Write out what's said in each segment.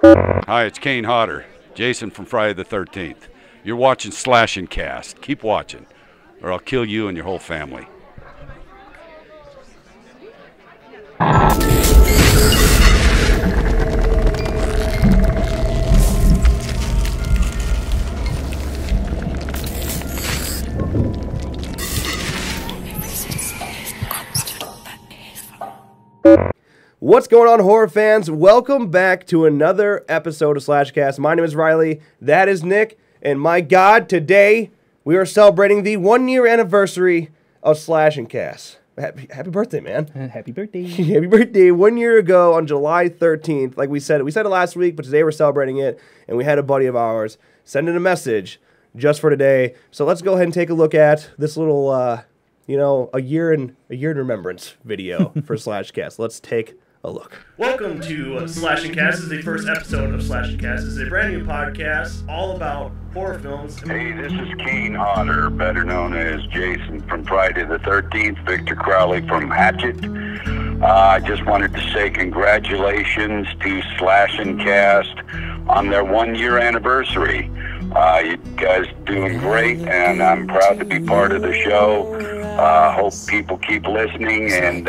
Hi, it's Kane Hodder, Jason from Friday the 13th. You're watching Slash and Cast. Keep watching, or I'll kill you and your whole family. What's going on, horror fans? Welcome back to another episode of Slashcast. My name is Riley, that is Nick, and my God, today we are celebrating the 1-year anniversary of Slash and Cast. Happy birthday, man. Happy birthday. Happy birthday. 1 year ago on July 13th, like we said it last week, but today we're celebrating it, and we had a buddy of ours send in a message just for today. So let's go ahead and take a look at this little, a year in remembrance video for Slashcast. Let's take a look. Welcome to Slash and Cast. This is the first episode of Slash and Cast. This is a brand new podcast all about horror films. Hey, this is Kane Hodder, better known as Jason from Friday the 13th, Victor Crowley from Hatchet. I just wanted to say congratulations to Slash and Cast on their 1-year anniversary. You guys doing great, and I'm proud to be part of the show. Hope people keep listening, and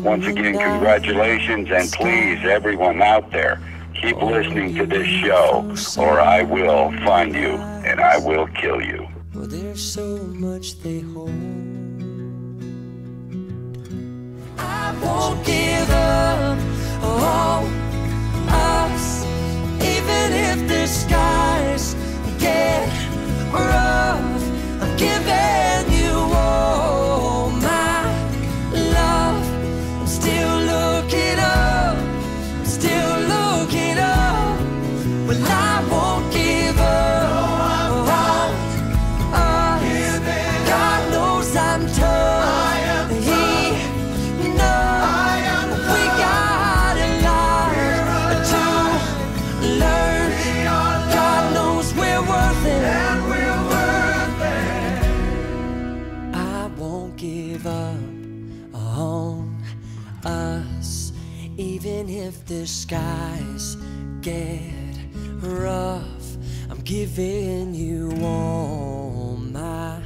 once again, congratulations, and please, everyone out there, keep listening to this show, or I will find you, and I will kill you. Well, there's so much they hold. I won't give up on us, even if the skies get rough. I'm giving you all my love. I'm still looking up. I'm still looking up. Well, I won't give up on us. God knows I'm tough. He knows we got a lot to learn. God knows we're worth it. Give up on us, even if the skies get rough. I'm giving you all my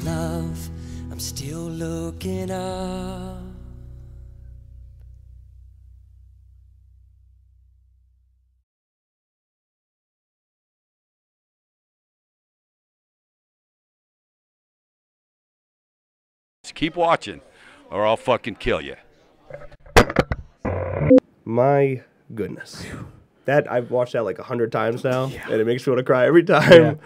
love. I'm still looking up. Keep watching, or I'll fucking kill you. My goodness. That I've watched that like 100 times now, and it makes me want to cry every time.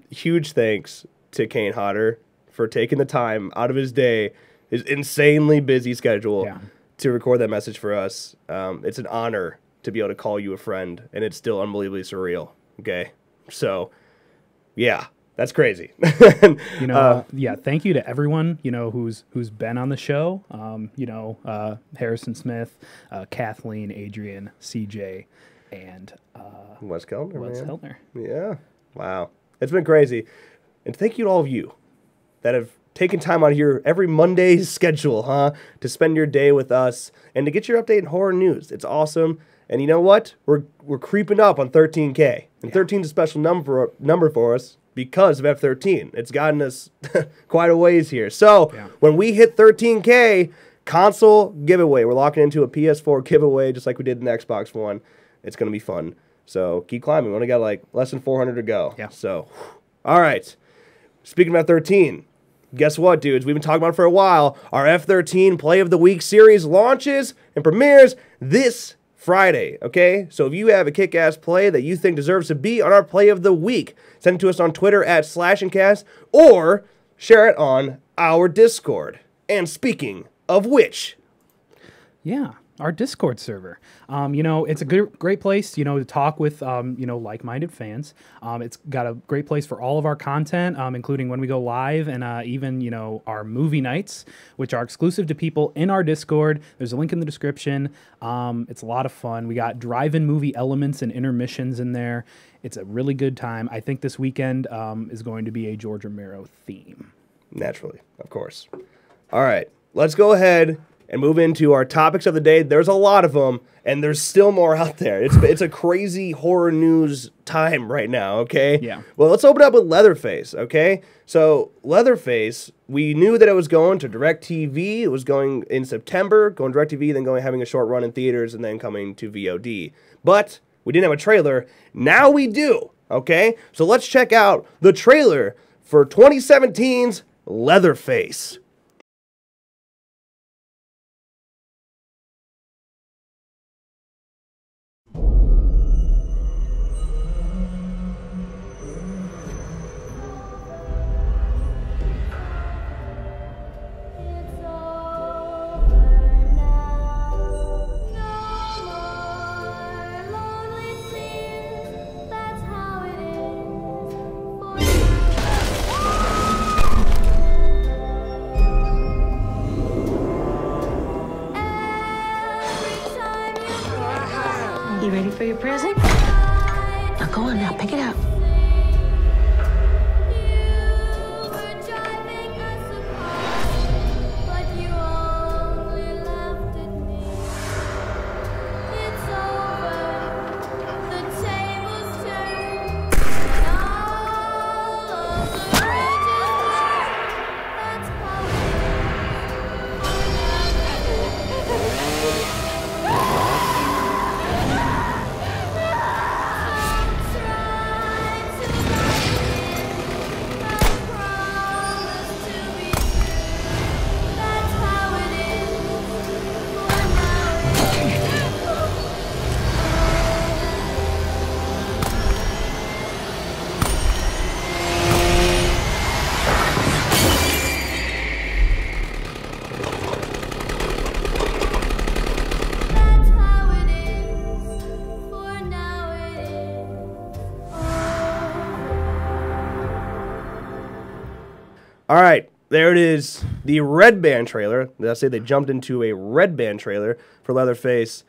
Huge thanks to Kane Hodder for taking the time out of his day, his insanely busy schedule, to record that message for us. It's an honor to be able to call you a friend, and it's still unbelievably surreal. Okay, so yeah. That's crazy. Thank you to everyone, who's been on the show. Harrison Smith, Kathleen, Adrian, CJ, and Wes Kellner. Yeah. Wow. It's been crazy. And thank you to all of you that have taken time out of your every Monday's schedule, to spend your day with us and to get your update in horror news. It's awesome. And you know what? We're creeping up on 13K. And 13 is a special number for us. Because of F13. It's gotten us quite a ways here. So, when we hit 13K, console giveaway. We're locking into a PS4 giveaway just like we did in the Xbox One. It's going to be fun. So, keep climbing. We only got like less than 400 to go. Yeah. So, all right. Speaking about 13, guess what, dudes? We've been talking about it for a while. Our F13 Play of the Week series launches and premieres this Friday, okay? So if you have a kick-ass play that you think deserves to be on our Play of the Week, send it to us on Twitter at @SlashAndCast or share it on our Discord. And speaking of which... our Discord server. It's a great place, to talk with, like-minded fans. It's got a great place for all of our content, including when we go live and even, our movie nights, which are exclusive to people in our Discord. There's a link in the description. It's a lot of fun. We got drive-in movie elements and intermissions in there. It's a really good time. I think this weekend is going to be a George Romero theme. Naturally, of course. All right, let's go ahead and move into our topics of the day. There's a lot of them, and there's still more out there. It's a crazy horror news time right now, okay? Yeah. Well, let's open up with Leatherface, okay? So, Leatherface, we knew that it was going to DirecTV. It was going in September, going to DirecTV, then having a short run in theaters, and then coming to VOD. But we didn't have a trailer. Now we do, okay? So let's check out the trailer for 2017's Leatherface. You ready for your present? Now go on now, pick it up. All right, there it is. The Red Band trailer. Let's say they jumped into a Red Band trailer for Leatherface.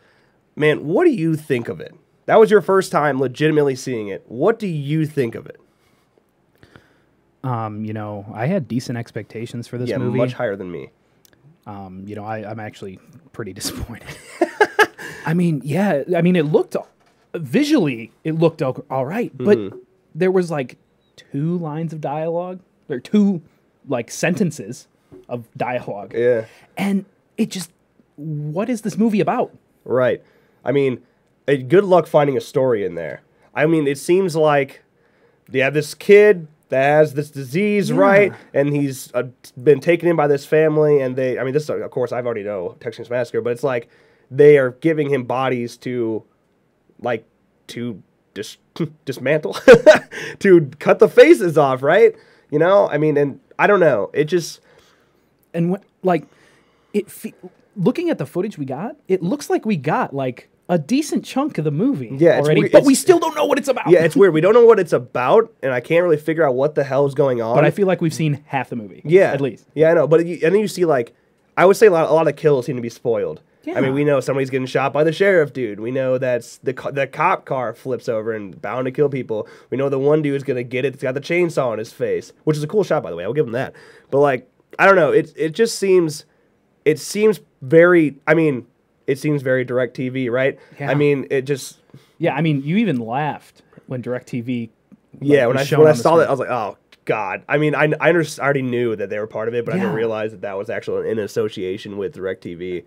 Man, what do you think of it? That was your first time legitimately seeing it. What do you think of it? You know, I had decent expectations for this movie. Yeah, much higher than me. You know, I'm actually pretty disappointed. I mean, yeah, I mean, it looked, visually, it looked all right, but there was like 2 lines of dialogue, or 2 like sentences of dialogue. Yeah. And it just, what is this movie about? Right. I mean, good luck finding a story in there. I mean, it seems like you have this kid that has this disease, right? And he's been taken in by this family, and I mean, this, of course, I've already know Texas Massacre, but it's like they are giving him bodies to, like, to dismantle, to cut the faces off, right? You know, I mean, and I don't know. It just... And, like, looking at the footage we got, it looks like we got, like, a decent chunk of the movie already, but we still don't know what it's about. Yeah, it's weird. We don't know what it's about, and I can't really figure out what the hell is going on. But I feel like we've seen half the movie. Yeah. At least. Yeah, I know. But and then you see, like, I would say a lot of kills seem to be spoiled. Yeah. I mean, we know somebody's getting shot by the sheriff dude. We know that the cop car flips over and bound to kill people. We know the one dude's going to get it. It's got the chainsaw on his face, which is a cool shot, by the way. I'll give him that. But, like, I don't know. It just seems... It seems very... I mean... It seems very DirecTV, right? Yeah. I mean, it just... Yeah, I mean, you even laughed when DirecTV... Yeah, when I saw that, I was like, oh, God. I mean, I already knew that they were part of it, but I didn't realize that that was actually in association with DirecTV.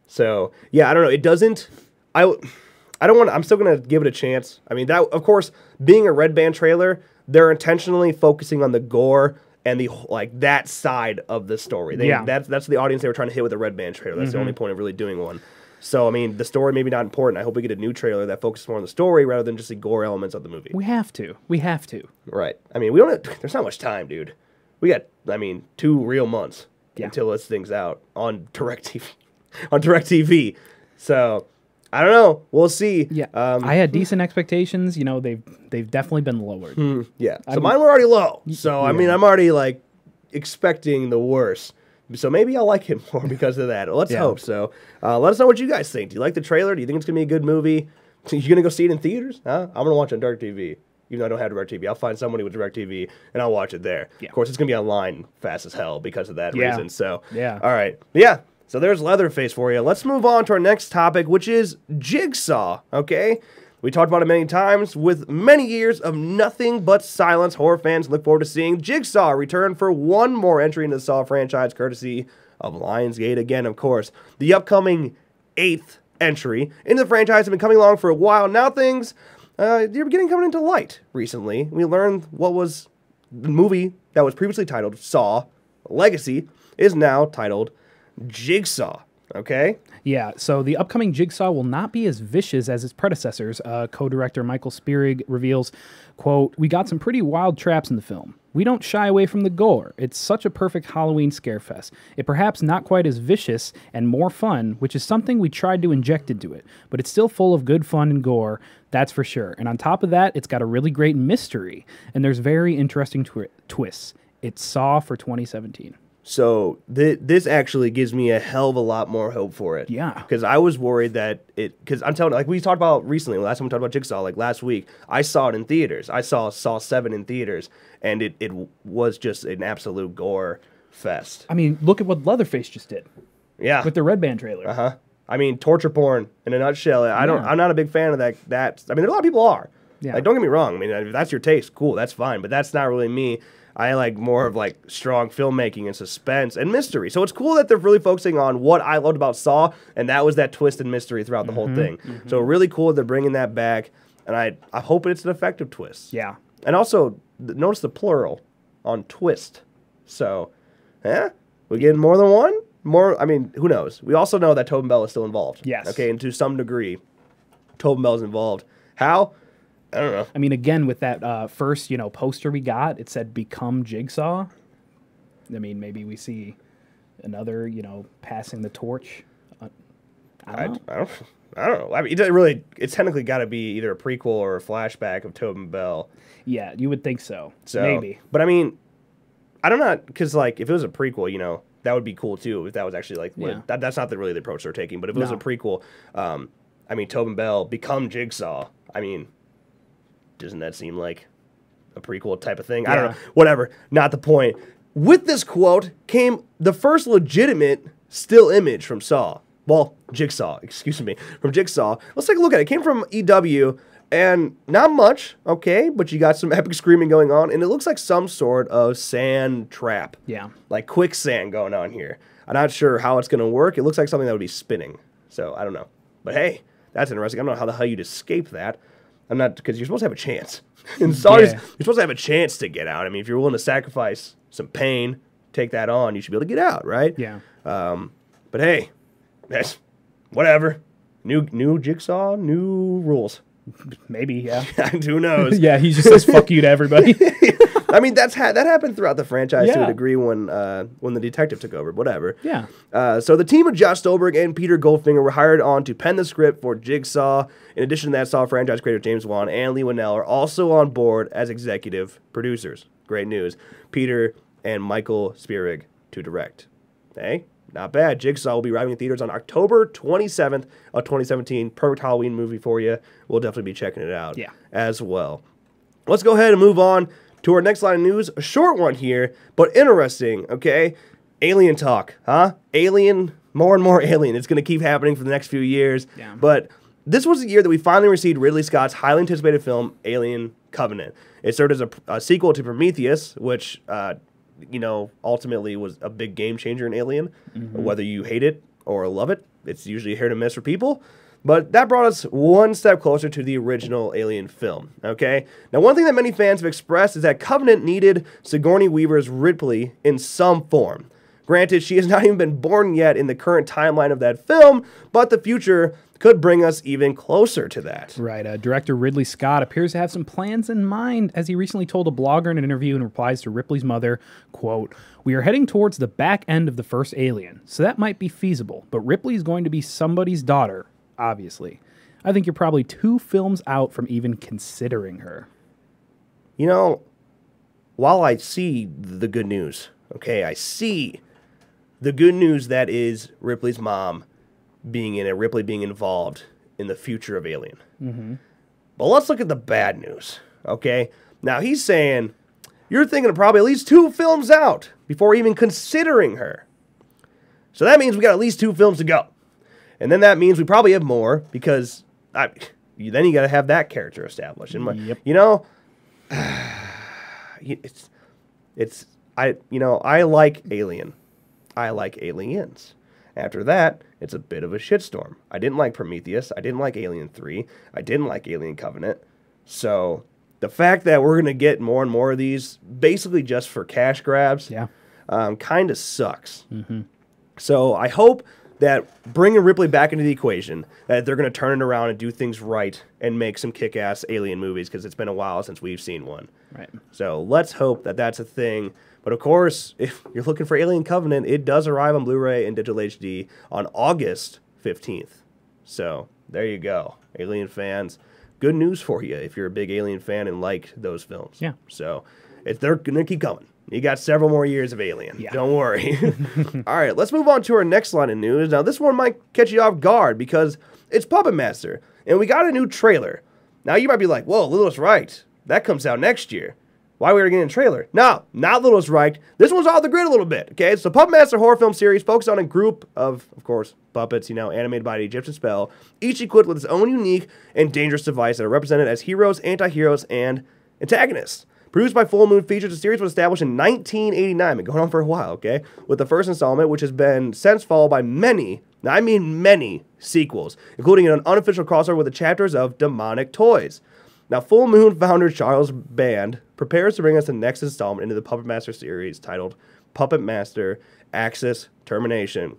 So, yeah, I don't know. It doesn't... I don't want... I'm still going to give it a chance. I mean, that, of course, being a Red Band trailer, they're intentionally focusing on the gore and the, like, that side of the story. That's the audience they were trying to hit with the Red Band trailer. That's the only point of really doing one. So, I mean, the story maybe not important. I hope we get a new trailer that focuses more on the story rather than just the gore elements of the movie. We have to. We have to. Right. I mean, we don't. There's not much time, dude. We got, I mean, 2 real months until this thing's out on DirecTV. So, I don't know. We'll see. Yeah. I had decent expectations. You know, they've definitely been lowered. Yeah. So mine were already low. So, I mean, I'm already, like, expecting the worst. So maybe I'll like it more because of that. Let's hope so. Let us know what you guys think. Do you like the trailer? Do you think it's going to be a good movie? You going to go see it in theaters? Huh? I'm going to watch it on DirecTV. Even though I don't have DirecTV. I'll find somebody with DirecTV and I'll watch it there. Yeah. Of course, it's going to be online fast as hell because of that reason. So, all right. Yeah. So there's Leatherface for you. Let's move on to our next topic, which is Jigsaw, okay? We talked about it many times. With many years of nothing but silence, horror fans look forward to seeing Jigsaw return for one more entry into the Saw franchise, courtesy of Lionsgate again, of course. The upcoming 8th entry into the franchise has been coming along for a while. Now things, they're beginning coming into light recently. We learned what was the movie that was previously titled Saw Legacy is now titled Jigsaw, okay? Yeah, so the upcoming Jigsaw will not be as vicious as its predecessors. Co-director Michael Spierig reveals, quote, "We got some pretty wild traps in the film. We don't shy away from the gore. It's such a perfect Halloween scarefest. It perhaps not quite as vicious and more fun, which is something we tried to inject into it, but it's still full of good fun and gore, that's for sure. And on top of that, it's got a really great mystery, and there's very interesting twists. It's Saw for 2017. So this actually gives me a hell of a lot more hope for it. Yeah. Because I was worried that because I'm telling you, like we talked about recently, last time we talked about Jigsaw, like last week, I saw it in theaters. I saw 7 in theaters, and it was just an absolute gore fest. I mean, look at what Leatherface just did. Yeah. With the Red Band trailer. Uh-huh. I mean, torture porn in a nutshell. I'm not a big fan of that. I mean, a lot of people are. Yeah. Like, don't get me wrong. I mean, if that's your taste, cool, that's fine. But that's not really me. I like more of like strong filmmaking and suspense and mystery. So it's cool that they're really focusing on what I loved about Saw, and that was that twist and mystery throughout the whole thing. So really cool that they're bringing that back, and I hope it's an effective twist. Yeah. And also, notice the plural on twist. So, yeah, we get more than one? More, I mean, who knows? We also know that Tobin Bell is still involved. Yes. Okay, and to some degree, Tobin Bell's involved. How? I don't know. I mean, again, with that first, poster we got, it said "Become Jigsaw." I mean, maybe we see another, passing the torch. I don't know. I don't know. I mean, it's technically got to be either a prequel or a flashback of Tobin Bell. Yeah, you would think so. Maybe. But I mean, I don't know, because like if it was a prequel, that would be cool too. If that was actually like that's not really the approach they're taking. But if it was a prequel, I mean, Tobin Bell become Jigsaw. I mean, doesn't that seem like a prequel type of thing? I don't know. Whatever. Not the point. With this quote came the first legitimate still image from Saw. Well, Jigsaw, excuse me, from Jigsaw. Let's take a look at it. It came from EW, and not much, okay, but you got some epic screaming going on, and it looks like some sort of sand trap. Yeah. Like quicksand going on here. I'm not sure how it's going to work. It looks like something that would be spinning. So, I don't know. But hey, that's interesting. I don't know how the hell you'd escape that. I'm not, because you're supposed to have a chance. And Saw, you're supposed to have a chance to get out. I mean, if you're willing to sacrifice some pain, take that on, you should be able to get out, right? Yeah. But hey, that's whatever. New Jigsaw, new rules. Maybe, yeah. Who knows? Yeah, he just says "fuck you" to everybody. I mean, that happened throughout the franchise to a degree when the detective took over. Whatever. Yeah. So the team of Josh Stolberg and Peter Goldfinger were hired on to pen the script for Jigsaw. In addition to that, Saw franchise creator James Wan and Lee Winnell are also on board as executive producers. Great news. Peter and Michael Spierig to direct. Hey, not bad. Jigsaw will be arriving in theaters on October 27th of 2017. Perfect Halloween movie for you. We'll definitely be checking it out as well. Let's go ahead and move on to our next line of news. A short one here, but interesting, okay? Alien talk, huh? Alien, more and more Alien. It's going to keep happening for the next few years. Yeah. But this was the year that we finally received Ridley Scott's highly anticipated film, Alien Covenant. It served as a sequel to Prometheus, which ultimately was a big game changer in Alien. Whether you hate it or love it, it's usually a hit or miss for people. But that brought us one step closer to the original Alien film, okay? Now, one thing that many fans have expressed is that Covenant needed Sigourney Weaver's Ripley in some form. Granted, she has not even been born yet in the current timeline of that film, but the future could bring us even closer to that. Right. Director Ridley Scott appears to have some plans in mind, as he recently told a blogger in an interview in replies to Ripley's mother, quote, "We are heading towards the back end of the first Alien, so that might be feasible, but Ripley's going to be somebody's daughter, obviously. I think you're probably 2 films out from even considering her." While I see the good news, okay, I see the good news that is Ripley's mom being in it, Ripley being involved in the future of Alien. But let's look at the bad news, okay? Now, he's saying, you're thinking of probably at least 2 films out before even considering her. So that means we got at least 2 films to go. And then that means we probably have more because then you got to have that character established. And Yep. you know, I like Alien. I like Aliens. After that, it's a bit of a shitstorm. I didn't like Prometheus. I didn't like Alien 3. I didn't like Alien Covenant. So the fact that we're going to get more and more of these basically just for cash grabs kind of sucks. Mm-hmm. So I hope that bringing Ripley back into the equation, that they're going to turn it around and do things right and make some kick-ass Alien movies because it's been a while since we've seen one. Right. So let's hope that that's a thing. But of course, if you're looking for Alien Covenant, it does arrive on Blu-ray and digital HD on August 15th. So there you go, Alien fans. Good news for you if you're a big Alien fan and like those films. Yeah. So they're going to keep coming. You got several more years of Alien. Yeah. Don't worry. All right, let's move on to our next line of news. Now, this one might catch you off guard because it's Puppet Master, and we got a new trailer. Now, you might be like, whoa, Littlest Right. That comes out next year. Why are we getting a trailer? No, not Littlest Right. This one's off the grid a little bit, okay? It's the Puppet Master horror film series focused on a group of course, puppets, animated by the Egyptian spell, each equipped with its own unique and dangerous device that are represented as heroes, anti-heroes, and antagonists. Produced by Full Moon Features, the series was established in 1989, been going on for a while, okay? With the first installment, which has been since followed by many, now I mean many, sequels, including an unofficial crossover with the chapters of Demonic Toys. Now, Full Moon founder Charles Band prepares to bring us the next installment into the Puppet Master series titled Puppet Master Axis Termination.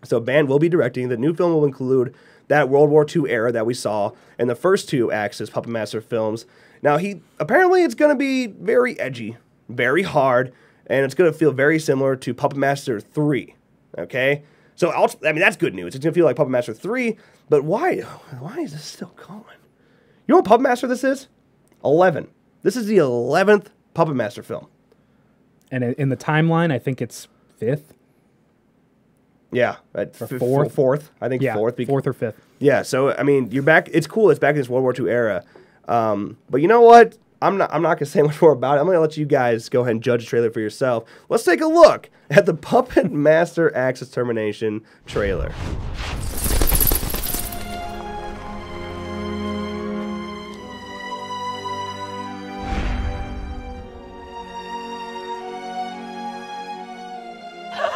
So Band will be directing. The new film will include that World War II era that we saw in the first 2 Axis Puppet Master films. Now, apparently it's going to be very edgy, very hard, and it's going to feel very similar to Puppet Master 3, okay? So, that's good news. It's going to feel like Puppet Master 3, but why is this still going? You know what Puppet Master this is? 11. This is the 11th Puppet Master film. And in the timeline, I think it's 5th. Yeah, fourth. I think 4th. 4th or 5th. Yeah, so, you're back. It's cool. It's back in this World War II era. But you know what? I'm not going to say much more about it. I'm going to let you guys go ahead and judge the trailer for yourself. Let's take a look at the Puppet Master Axis Termination trailer.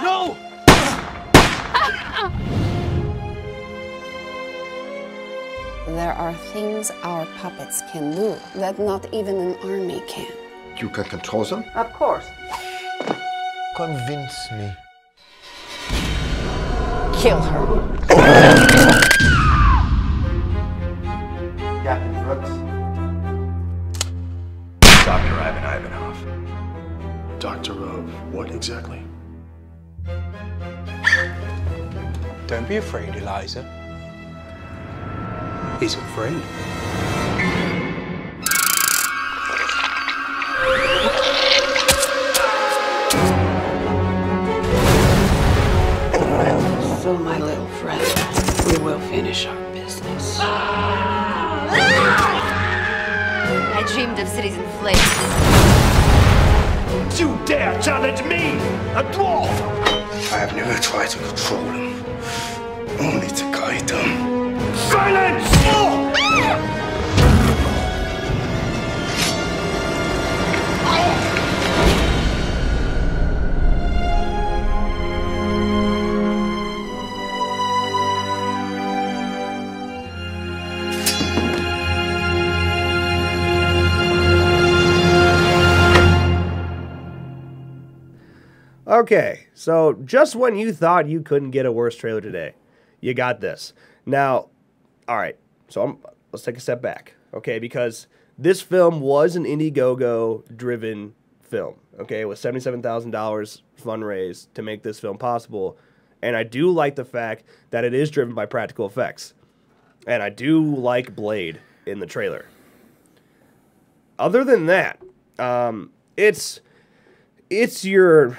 No! There are things our puppets can do that not even an army can. You can control them? Of course. Convince me. Kill her. Captain Brooks. Dr. Ivan Ivanov. Doctor of what exactly? Don't be afraid, Eliza. He's afraid. So, my little friend, we will finish our business. I dreamed of cities in flames. You dare challenge me, a dwarf! I have never tried to control them, only to guide them. Silence! Okay, so just when you thought you couldn't get a worse trailer today, you got this. Now, all right, so let's take a step back, okay, because this film was an Indiegogo-driven film, okay, with $77,000 fundraised to make this film possible, and I do like the fact that it is driven by practical effects, and I do like Blade in the trailer. Other than that, it's your,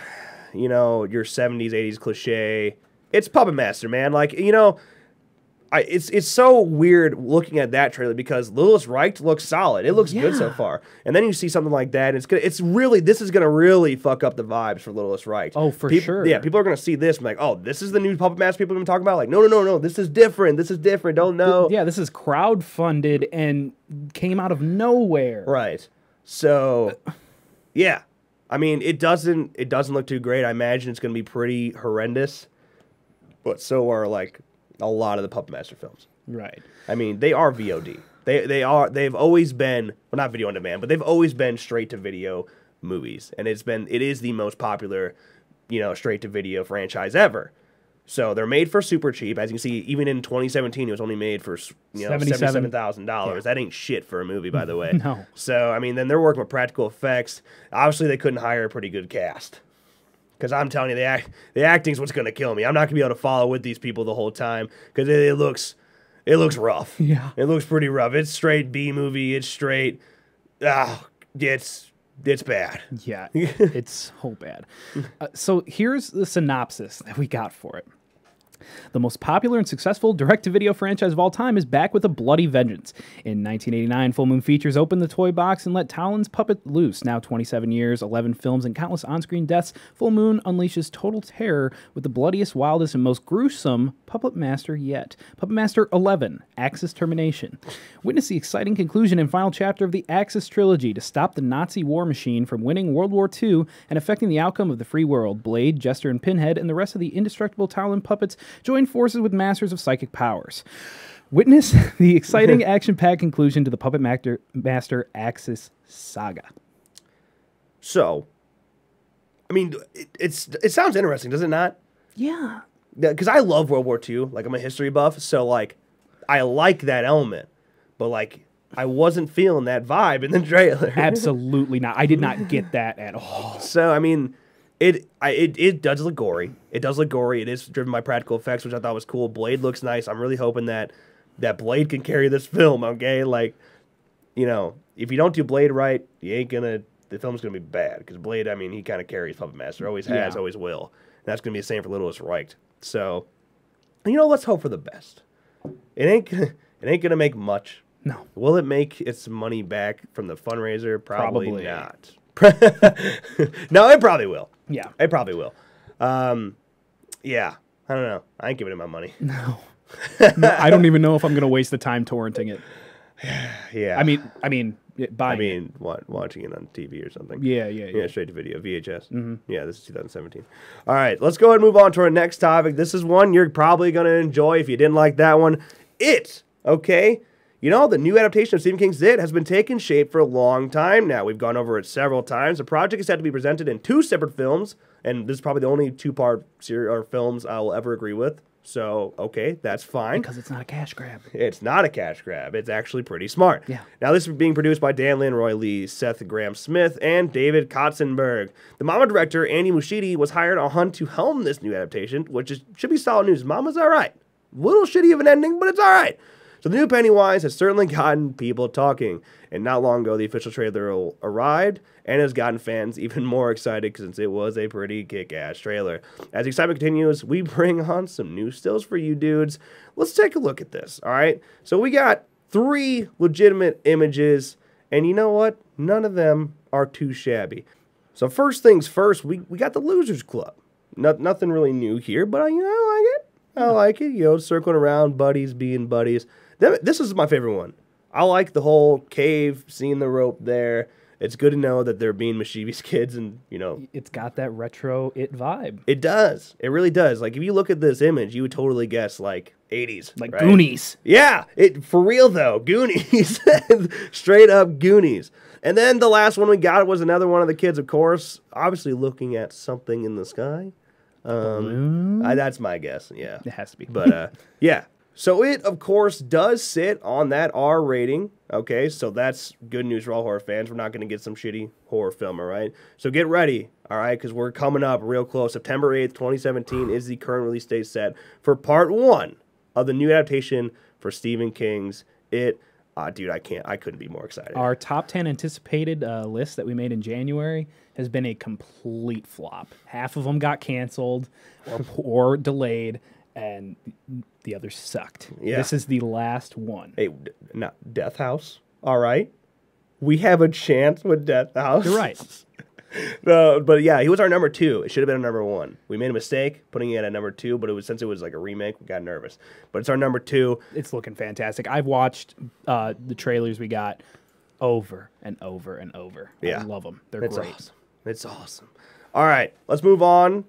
your 70s, 80s cliche. It's Puppet Master, man. Like, it's so weird looking at that trailer because Lilith Reich looks solid. It looks good so far. And then you see something like that, and this is gonna really fuck up the vibes for Lilith Reich. Oh, for sure. Yeah, people are gonna see this and be like, oh, this is the new Puppet Master people have been talking about. Like, no, this is different. This is different. Don't know. Yeah, this is crowdfunded and came out of nowhere. Right. So, yeah. I mean, it doesn't look too great. I imagine it's gonna be pretty horrendous. But so are like a lot of the Puppet Master films. Right. I mean, they are VOD. They've always been, well, not video on demand, but they've always been straight to video movies, and it is the most popular, straight to video franchise ever. So they're made for super cheap. As you can see, even in 2017, it was only made for $77,000. Yeah. That ain't shit for a movie, by the way. No. So I mean, then they're working with practical effects. Obviously, they couldn't hire a pretty good cast. Because I'm telling you, the acting's what's going to kill me. I'm not going to be able to follow with these people the whole time because it looks rough. Yeah. It looks pretty rough. It's straight B movie. It's straight. It's bad. Yeah, it's so bad. So here's the synopsis that we got for it. The most popular and successful direct-to-video franchise of all time is back with a bloody vengeance. In 1989, Full Moon Features opened the toy box and let Talon's puppet loose. Now 27 years, 11 films, and countless on-screen deaths, Full Moon unleashes total terror with the bloodiest, wildest, and most gruesome Puppet Master yet. Puppet Master 11, Axis Termination. Witness the exciting conclusion and final chapter of the Axis trilogy to stop the Nazi war machine from winning World War II and affecting the outcome of the free world. Blade, Jester, and Pinhead, and the rest of the indestructible Talon puppets join forces with masters of psychic powers. Witness the exciting action-packed conclusion to the Puppet Master Axis saga. So, I mean, it sounds interesting, does it not? Yeah. Because I love World War II. Like, I'm a history buff, so, like, I like that element. But, like, I wasn't feeling that vibe in the trailer. Absolutely not. I did not get that at all. So, I mean, it does look gory. It does look gory. It is driven by practical effects, which I thought was cool. Blade looks nice. I'm really hoping that Blade can carry this film, okay? Like, if you don't do Blade right, the film's going to be bad. Because Blade, I mean, he kind of carries Puppet Master. Always has, always will. And that's going to be the same for Littlest Reich. So, let's hope for the best. It ain't gonna make much. No. Will it make its money back from the fundraiser? Probably not. No, it probably will. Yeah. It probably will. Yeah. I don't know. I ain't giving it my money. No. I don't even know if I'm gonna waste the time torrenting it. Yeah. I mean, watching it on TV or something. Yeah. Straight to video, VHS. Mm-hmm. Yeah, this is 2017. All right, let's go ahead and move on to our next topic. This is one you're probably going to enjoy if you didn't like that one. Okay? The new adaptation of Stephen King's It has been taking shape for a long time now. We've gone over it several times. The project is set to be presented in 2 separate films, and this is probably the only 2-part series or films I will ever agree with. So, okay, that's fine. Because it's not a cash grab. It's not a cash grab. It's actually pretty smart. Yeah. Now, this is being produced by Dan Lin, Roy Lee, Seth Graham-Smith, and David Katzenberg. The Mama director, Andy Muschietti, was hired on Hunt to helm this new adaptation, which should be solid news. Mama's all right. Little shitty of an ending, but it's all right. So the new Pennywise has certainly gotten people talking. And not long ago, the official trailer arrived and has gotten fans even more excited since it was a pretty kick-ass trailer. As the excitement continues, we bring on some new stills for you dudes. Let's take a look at this, all right? So we got 3 legitimate images, and you know what? None of them are too shabby. So first things first, we got the Losers Club. Nothing really new here, but I like it. I like it, circling around, buddies being buddies. This is my favorite one. I like the whole cave, seeing the rope there. It's good to know that they're being mischievous kids and, It's got that retro It vibe. It does. It really does. Like, if you look at this image, you would totally guess, 80s. Like right? Goonies. Yeah. For real, though. Goonies. Straight up Goonies. And then the last one we got was another one of the kids, of course, obviously looking at something in the sky. That's my guess, yeah. It has to be. But, yeah. So it, of course, does sit on that R rating, okay? So that's good news for all horror fans. We're not going to get some shitty horror film, all right? So get ready, all right? Because we're coming up real close. September 8th, 2017 is the current release date set for part 1 of the new adaptation for Stephen King's It. Dude, I couldn't be more excited. Our top 10 anticipated list that we made in January has been a complete flop. Half of them got canceled or delayed. and the others sucked. Yeah. This is the last one. Hey, not Death House. All right. We have a chance with Death House. You're right. But yeah, he was our number 2. It should have been our number 1. We made a mistake putting it at number 2, but since it was like a remake, we got nervous. But it's our number 2. It's looking fantastic. I've watched the trailers we got over and over and over. Yeah. I love them. They're It's great. awesome. It's awesome. All right, let's move on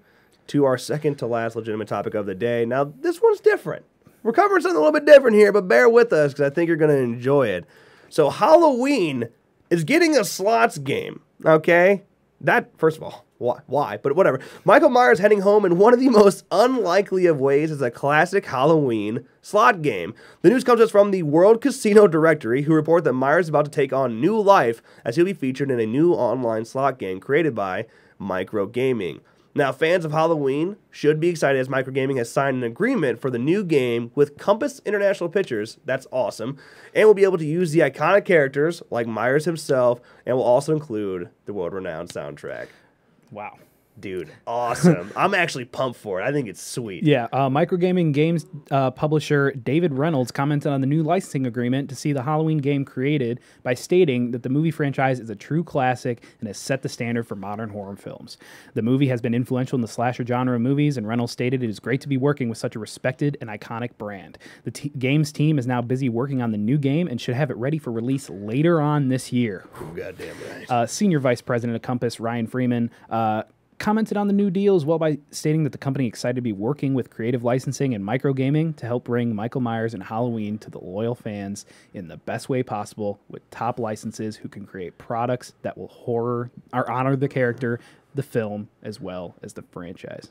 to our second to last legitimate topic of the day. Now, this one's different. We're covering something a little bit different here, but bear with us because I think you're going to enjoy it. So Halloween is getting a slots game, okay? That, first of all, why? But whatever. Michael Myers heading home in one of the most unlikely of ways is a classic Halloween slot game. The news comes to us from the World Casino Directory, who report that Myers is about to take on new life as he'll be featured in a new online slot game created by Micro Gaming. Now, fans of Halloween should be excited as Micro Gaming has signed an agreement for the new game with Compass International Pictures. That's awesome. And will be able to use the iconic characters like Myers himself and will also include the world-renowned soundtrack. Wow. Dude, awesome. I'm actually pumped for it. I think it's sweet. Yeah, Microgaming Games publisher David Reynolds commented on the new licensing agreement to see the Halloween game created by stating that the movie franchise is a true classic and has set the standard for modern horror films. The movie has been influential in the slasher genre of movies, and Reynolds stated it is great to be working with such a respected and iconic brand. The games team is now busy working on the new game and should have it ready for release later on this year. Goddamn right. Senior Vice President of Compass, Ryan Freeman, commented on the new deal as well by stating that the company excited to be working with creative licensing and microgaming to help bring Michael Myers and Halloween to the loyal fans in the best way possible with top licenses who can create products that will honor the character, the film, as well as the franchise.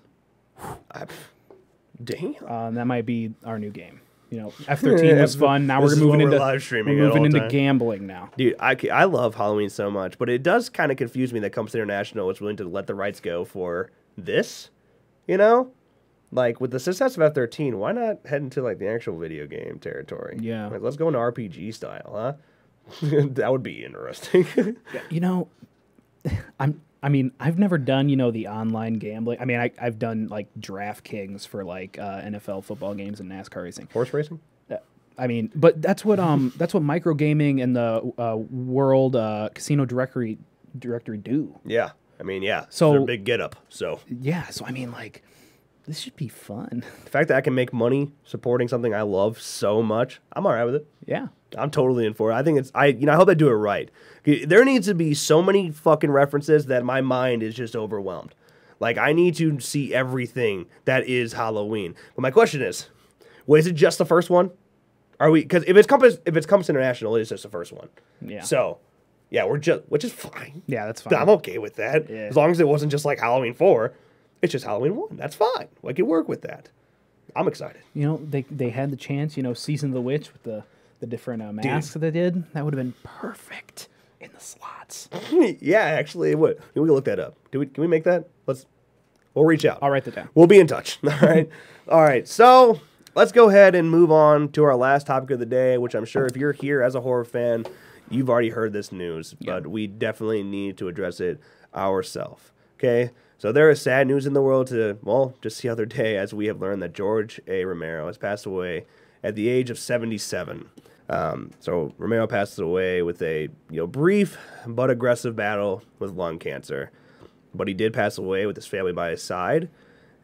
Damn. That might be our new game. You know, F13 was fun. Now we're moving into live streaming. We're moving into gambling now. Dude, I love Halloween so much, but it does kind of confuse me that Compass International was willing to let the rights go for this. You know, like with the success of F13, why not head into like the actual video game territory? Yeah, like, let's go into RPG style, huh? That would be interesting. You know, I've never done, the online gambling. I mean, I've done like DraftKings for like NFL football games and NASCAR racing. Horse racing? But that's what micro gaming and the World Casino Directory do. Yeah. I mean, yeah. So they're a big get up. So yeah. So I mean, like, this should be fun. The fact that I can make money supporting something I love so much, I'm all right with it. Yeah. I'm totally in for it. I think I hope they do it right. There needs to be so many fucking references that my mind is just overwhelmed. Like, I need to see everything that is Halloween. But my question is it just the first one? Because if it's Compass International, it is just the first one. Yeah. So, yeah, which is fine. Yeah, that's fine. I'm okay with that. Yeah. As long as it wasn't just like Halloween 4. It's just Halloween 1. That's fine. I can work with that. I'm excited. They had the chance, Season of the Witch with the different masks that they did. That would have been perfect in the slots. Yeah, actually, it would. We can look that up. Can we make that? We'll reach out. I'll write that down. We'll be in touch. All right. All right. So let's go ahead and move on to our last topic of the day, which I'm sure if you're here as a horror fan, you've already heard this news, but we definitely need to address it ourselves. Okay. So there is sad news in the world just the other day as we have learned that George A. Romero has passed away at the age of 77. So Romero passes away with a brief but aggressive battle with lung cancer. But he did pass away with his family by his side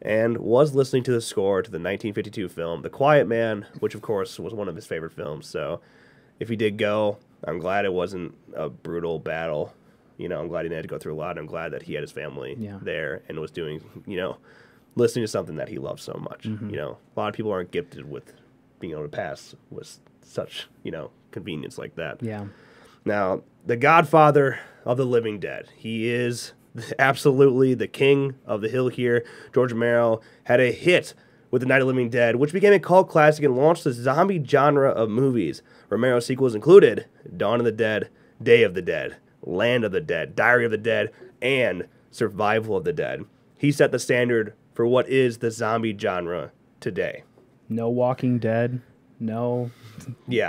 and was listening to the score to the 1952 film The Quiet Man, which of course was one of his favorite films. So if he did go, I'm glad it wasn't a brutal battle. I'm glad he didn't have to go through a lot. I'm glad that he had his family there and was doing, listening to something that he loved so much. Mm-hmm. A lot of people aren't gifted with being able to pass with such, convenience like that. Yeah. Now, the godfather of the living dead. He is absolutely the king of the hill here. George Romero had a hit with The Night of the Living Dead, which became a cult classic and launched the zombie genre of movies. Romero's sequels included Dawn of the Dead, Day of the Dead, Land of the Dead, Diary of the Dead, and Survival of the Dead. He set the standard for what is the zombie genre today. No Walking Dead, no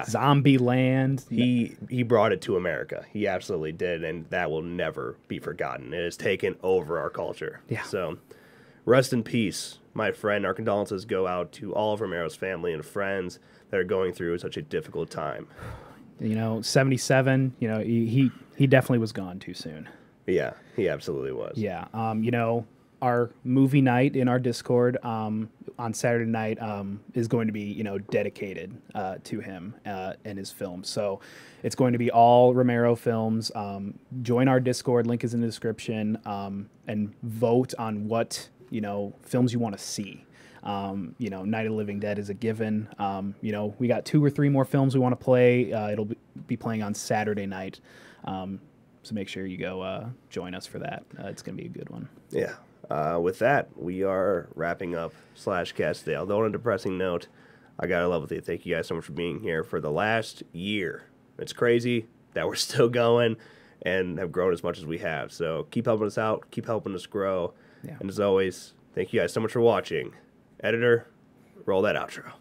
Zombie Land. He brought it to America. He absolutely did, and that will never be forgotten. It has taken over our culture. Yeah. So, rest in peace, my friend, our condolences go out to all of Romero's family and friends that are going through such a difficult time. 77, he definitely was gone too soon. Yeah, he absolutely was. Yeah. Our movie night in our Discord on Saturday night is going to be, dedicated to him and his films. So it's going to be all Romero films. Join our Discord, link is in the description, and vote on what, films you want to see. Night of the Living Dead is a given. We got 2 or 3 more films we want to play. It'll be playing on Saturday night. So make sure you go join us for that. It's going to be a good one. Yeah. With that, we are wrapping up /cast today. Although on a depressing note, I gotta love with you. Thank you guys so much for being here for the last year. It's crazy that we're still going and have grown as much as we have. So keep helping us out. Keep helping us grow. Yeah. And as always, thank you guys so much for watching. Editor, roll that outro.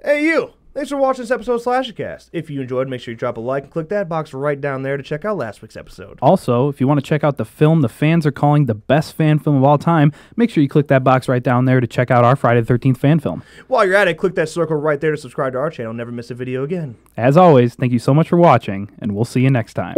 Hey, you! Thanks for watching this episode of /cast. If you enjoyed, make sure you drop a like and click that box right down there to check out last week's episode. Also, if you want to check out the film the fans are calling the best fan film of all time, make sure you click that box right down there to check out our Friday the 13th fan film. While you're at it, click that circle right there to subscribe to our channel. Never miss a video again. As always, thank you so much for watching, and we'll see you next time.